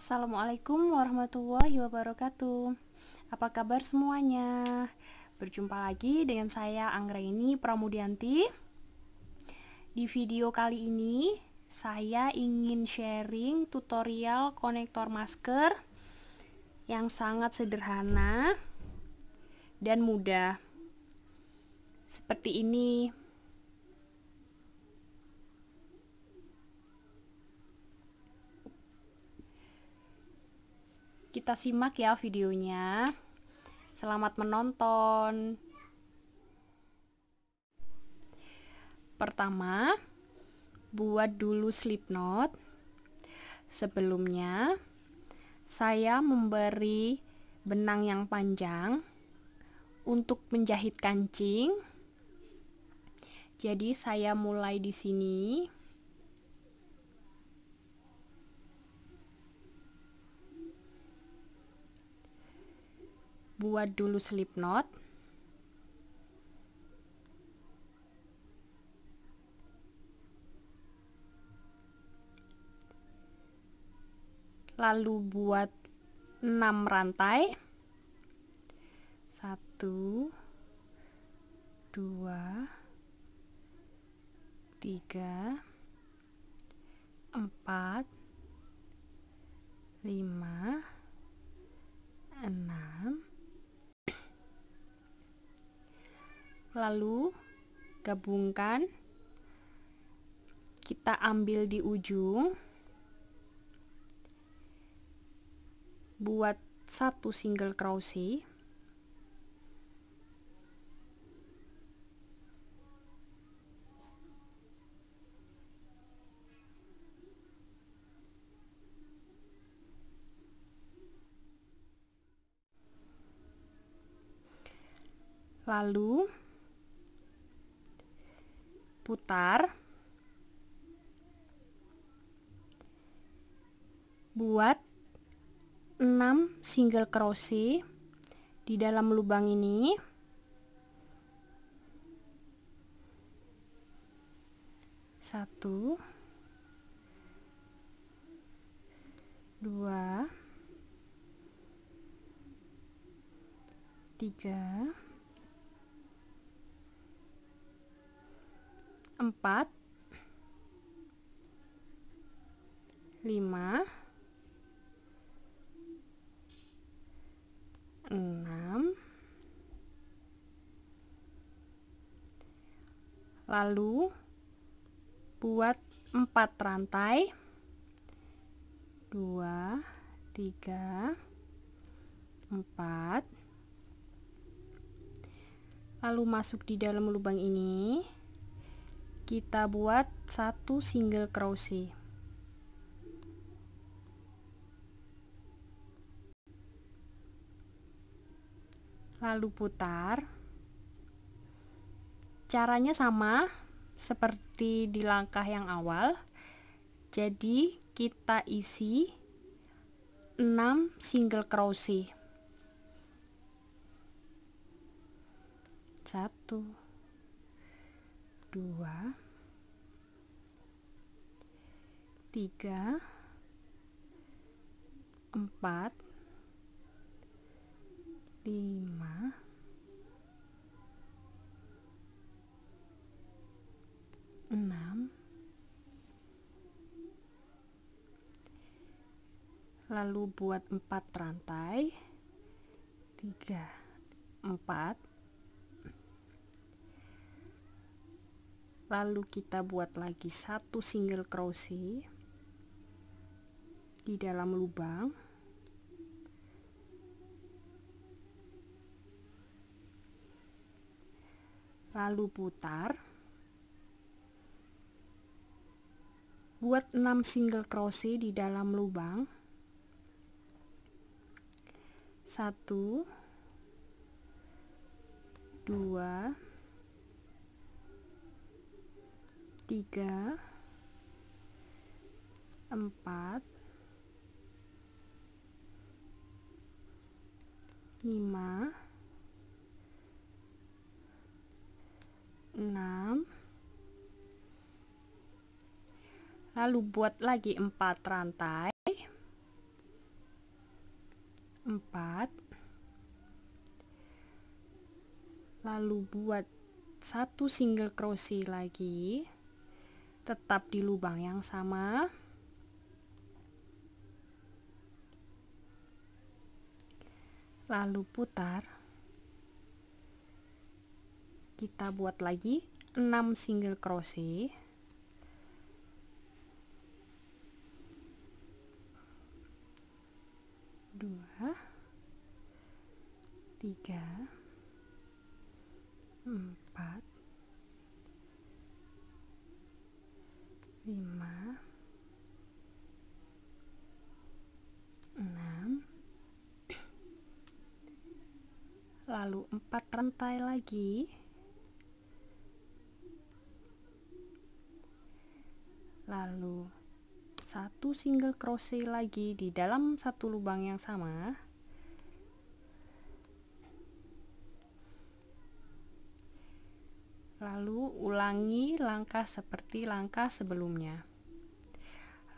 Assalamualaikum warahmatullahi wabarakatuh. Apa kabar semuanya? Berjumpa lagi dengan saya Anggraini Pramudianti. Di video kali ini saya ingin sharing tutorial konektor masker yang sangat sederhana dan mudah. Seperti ini. Kita simak ya videonya. Selamat menonton. Pertama, buat dulu slip knot. Sebelumnya, saya memberi benang yang panjang untuk menjahit kancing. Jadi saya mulai di sini. Buat dulu slip knot. Lalu buat 6 rantai. 1 2 3 4 5 6. Lalu gabungkan, kita ambil di ujung, buat 1 single crochet, lalu putar, buat 6 single crochet di dalam lubang ini. 1 2 3 4 5 6. Lalu buat 4 rantai. 2 3 4. Lalu masuk di dalam lubang ini, kita buat 1 single crochet. Lalu putar. Caranya sama seperti di langkah yang awal. Jadi kita isi 6 single crochet. 1 2 3 4 5 6. Lalu buat 4 rantai. 3 4. Lalu kita buat lagi 1 single crochet di dalam lubang. Lalu putar, buat 6 single crochet di dalam lubang. 1 2 3 4 5 6. Lalu buat lagi 4 rantai. lalu buat 1 single crochet lagi, tetap di lubang yang sama. Lalu putar. Kita buat lagi 6 single crochet. Dua, 3, 4, 5, 6, lalu 4 rantai lagi, lalu 1 single crochet lagi di dalam 1 lubang yang sama. Lalu ulangi langkah seperti langkah sebelumnya.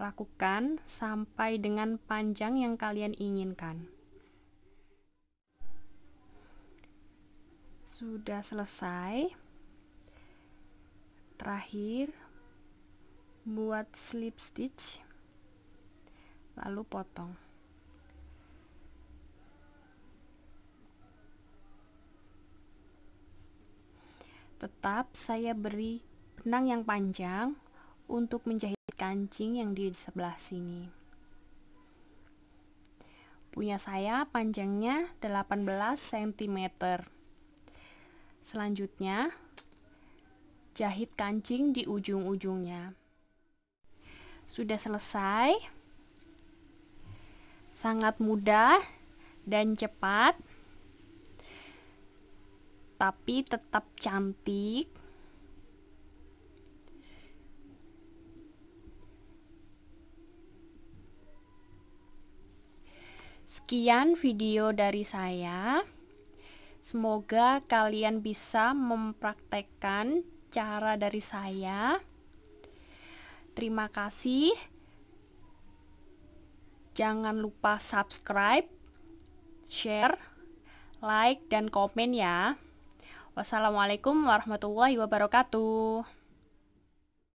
Lakukan sampai dengan panjang yang kalian inginkan. Sudah selesai. Terakhir, buat slip stitch, lalu potong. Tetap saya beri benang yang panjang untuk menjahit kancing yang di sebelah sini. Punya saya panjangnya 18 cm. Selanjutnya, jahit kancing di ujung-ujungnya. Sudah selesai. Sangat mudah dan cepat, tapi tetap cantik. Sekian video dari saya. Semoga kalian bisa mempraktekkan cara dari saya. Terima kasih. Jangan lupa subscribe, share, like, dan komen ya. Wassalamualaikum warahmatullahi wabarakatuh.